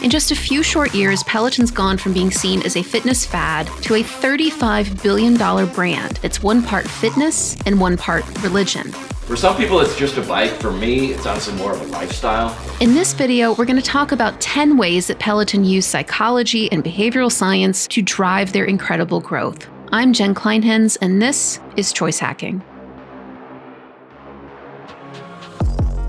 In just a few short years, Peloton's gone from being seen as a fitness fad to a $35 billion brand that's one part fitness and one part religion. For some people, it's just a bike. For me, it's honestly more of a lifestyle. In this video, we're going to talk about 10 ways that Peloton used psychology and behavioral science to drive their incredible growth. I'm Jen Kleinhens, and this is Choice Hacking.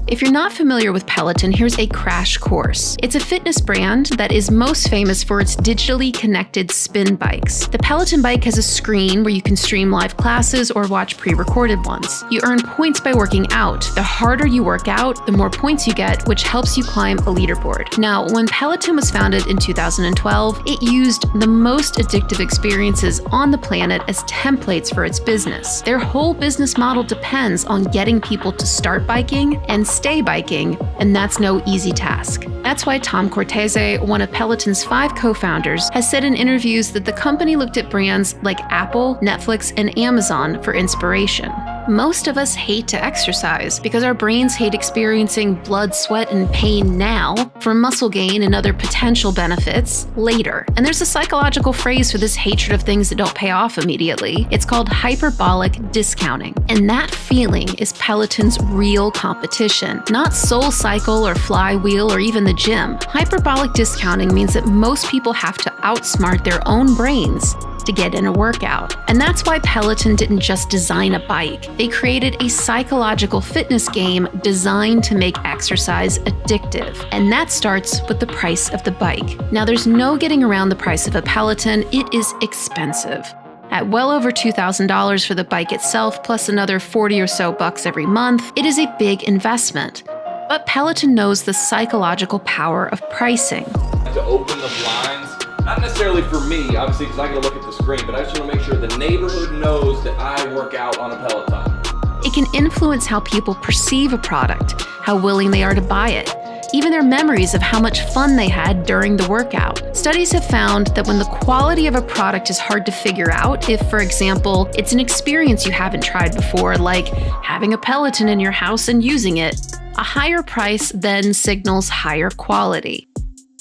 If you're not familiar with Peloton, here's a crash course. It's a fitness brand that is most famous for its digitally connected spin bikes. The Peloton bike has a screen where you can stream live classes or watch pre-recorded ones. You earn points by working out. The harder you work out, the more points you get, which helps you climb a leaderboard. Now, when Peloton was founded in 2012, it used the most addictive experiences on the planet as templates for its business. Their whole business model depends on getting people to start biking and stay biking, and that's no easy task. That's why Tom Cortese, one of Peloton's 5 co-founders, has said in interviews that the company looked at brands like Apple, Netflix, and Amazon for inspiration. Most of us hate to exercise because our brains hate experiencing blood, sweat, and pain now for muscle gain and other potential benefits later. And there's a psychological phrase for this hatred of things that don't pay off immediately. It's called hyperbolic discounting. And that feeling is Peloton's real competition, not SoulCycle or Flywheel or even the gym. Hyperbolic discounting means that most people have to outsmart their own brains to get in a workout. And that's why Peloton didn't just design a bike. They created a psychological fitness game designed to make exercise addictive. And that starts with the price of the bike. Now, there's no getting around the price of a Peloton. It is expensive. At well over $2,000 for the bike itself, plus another 40 or so bucks every month, it is a big investment. But Peloton knows the psychological power of pricing. To open the blinds, not necessarily for me, obviously, because I gotta look at the screen, but I just want to make sure the neighborhood knows that I work out on a Peloton. It can influence how people perceive a product, how willing they are to buy it, even their memories of how much fun they had during the workout. Studies have found that when the quality of a product is hard to figure out, if, for example, it's an experience you haven't tried before, like having a Peloton in your house and using it, a higher price then signals higher quality.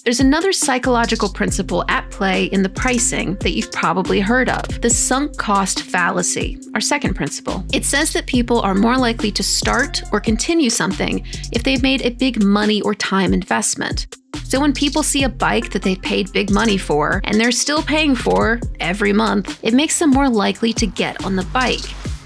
There's another psychological principle at play in the pricing that you've probably heard of, the sunk cost fallacy, our second principle. It says that people are more likely to start or continue something if they've made a big money or time investment. So when people see a bike that they've paid big money for and they're still paying for every month, it makes them more likely to get on the bike.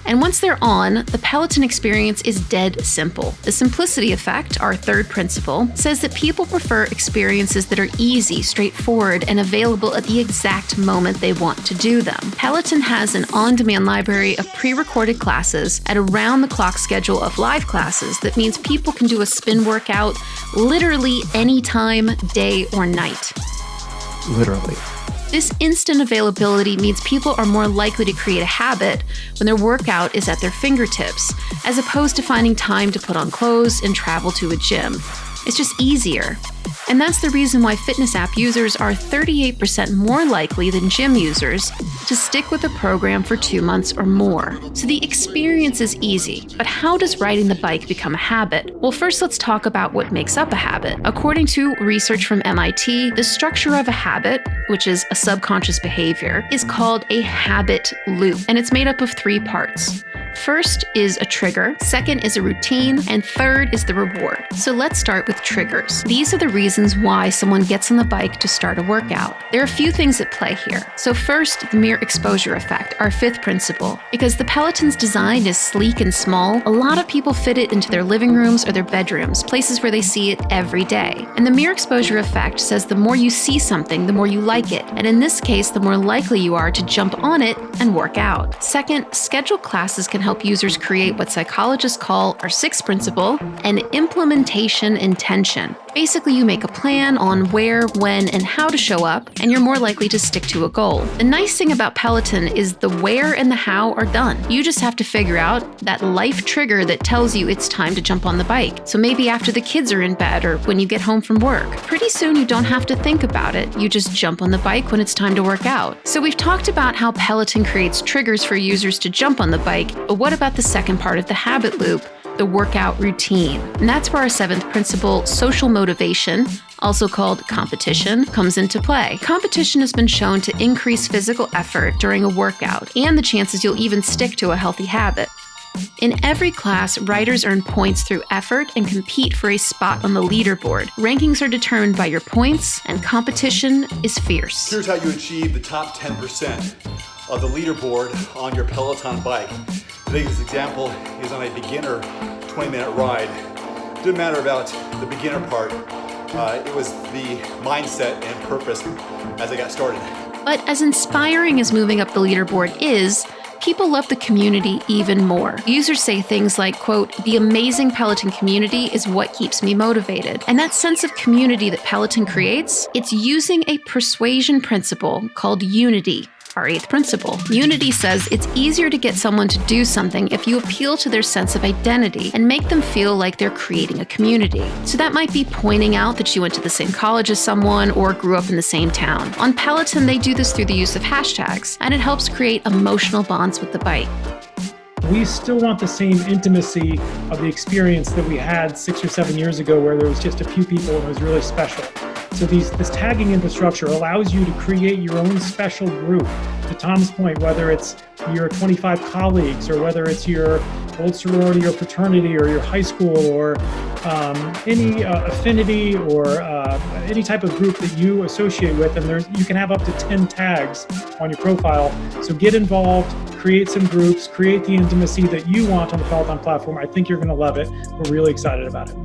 And once they're on, the Peloton experience is dead simple. The simplicity effect, our third principle, says that people prefer experiences that are easy, straightforward, and available at the exact moment they want to do them. Peloton has an on-demand library of pre-recorded classes at a round-the-clock schedule of live classes that means people can do a spin workout literally anytime, day or night. Literally. This instant availability means people are more likely to create a habit when their workout is at their fingertips, as opposed to finding time to put on clothes and travel to a gym. It's just easier. And that's the reason why fitness app users are 38% more likely than gym users to stick with a program for 2 months or more. So the experience is easy, but how does riding the bike become a habit? Well, first let's talk about what makes up a habit. According to research from MIT, the structure of a habit, which is a subconscious behavior, is called a habit loop, and it's made up of 3 parts. First is a trigger, second is a routine, and third is the reward. So let's start with triggers. These are the reasons why someone gets on the bike to start a workout. There are a few things at play here. So first, the mere exposure effect, our 5th principle. Because the Peloton's design is sleek and small, a lot of people fit it into their living rooms or their bedrooms, places where they see it every day. And the mere exposure effect says the more you see something, the more you like it. And in this case, the more likely you are to jump on it and work out. Second, scheduled classes can help users create what psychologists call our 6th principle, an implementation intention. Basically, you make a plan on where, when, and how to show up, and you're more likely to stick to a goal. The nice thing about Peloton is the where and the how are done. You just have to figure out that life trigger that tells you it's time to jump on the bike. So maybe after the kids are in bed or when you get home from work. Pretty soon you don't have to think about it. You just jump on the bike when it's time to work out. So we've talked about how Peloton creates triggers for users to jump on the bike, but what about the second part of the habit loop? The workout routine. And that's where our 7th principle, social motivation, also called competition, comes into play. Competition has been shown to increase physical effort during a workout and the chances you'll even stick to a healthy habit. In every class, riders earn points through effort and compete for a spot on the leaderboard. Rankings are determined by your points, and competition is fierce. Here's how you achieve the top 10% of the leaderboard on your Peloton bike. The biggest example is on a beginner 20-minute ride. It didn't matter about the beginner part. It was the mindset and purpose as I got started. But as inspiring as moving up the leaderboard is, people love the community even more. Users say things like, quote, "The amazing Peloton community is what keeps me motivated." And that sense of community that Peloton creates, it's using a persuasion principle called unity. Our 8th principle. Unity says it's easier to get someone to do something if you appeal to their sense of identity and make them feel like they're creating a community. So that might be pointing out that you went to the same college as someone or grew up in the same town. On Peloton, they do this through the use of hashtags, and it helps create emotional bonds with the bike. We still want the same intimacy of the experience that we had 6 or 7 years ago, where there was just a few people and it was really special. So this tagging infrastructure allows you to create your own special group. To Tom's point, whether it's your 25 colleagues or whether it's your old sorority or fraternity or your high school or any affinity or any type of group that you associate with, and you can have up to 10 tags on your profile. So get involved, create some groups, create the intimacy that you want on the Peloton platform. I think you're going to love it. We're really excited about it.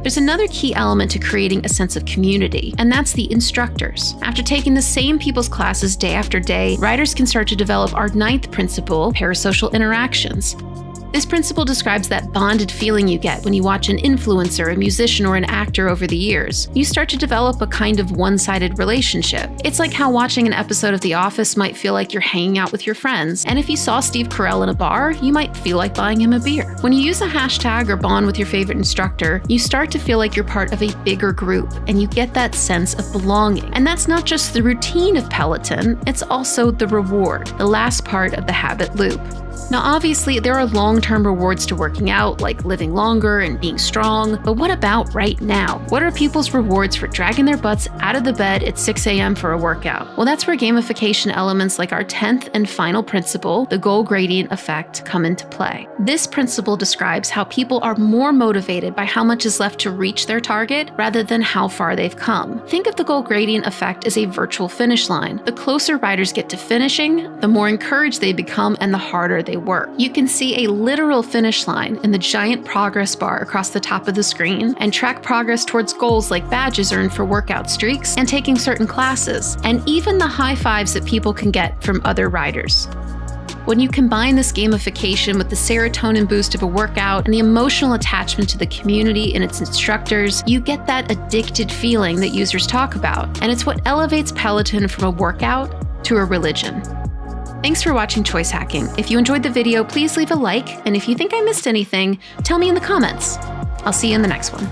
There's another key element to creating a sense of community, and that's the instructors. After taking the same people's classes day after day, riders can start to develop our 9th principle, parasocial interactions. This principle describes that bonded feeling you get when you watch an influencer, a musician, or an actor over the years. You start to develop a kind of one-sided relationship. It's like how watching an episode of The Office might feel like you're hanging out with your friends, and if you saw Steve Carell in a bar, you might feel like buying him a beer. When you use a hashtag or bond with your favorite instructor, you start to feel like you're part of a bigger group, and you get that sense of belonging. And that's not just the routine of Peloton, it's also the reward, the last part of the habit loop. Now, obviously, there are long-term rewards to working out, like living longer and being strong, but what about right now? What are people's rewards for dragging their butts out of the bed at 6 a.m. for a workout? Well, that's where gamification elements like our 10th and final principle, the goal gradient effect, come into play. This principle describes how people are more motivated by how much is left to reach their target rather than how far they've come. Think of the goal gradient effect as a virtual finish line. The closer riders get to finishing, the more encouraged they become and the harder they work. You can see a literal finish line in the giant progress bar across the top of the screen and track progress towards goals like badges earned for workout streaks and taking certain classes, and even the high fives that people can get from other riders. When you combine this gamification with the serotonin boost of a workout and the emotional attachment to the community and its instructors, you get that addicted feeling that users talk about, and it's what elevates Peloton from a workout to a religion. Thanks for watching Choice Hacking. If you enjoyed the video, please leave a like, and if you think I missed anything, tell me in the comments. I'll see you in the next one.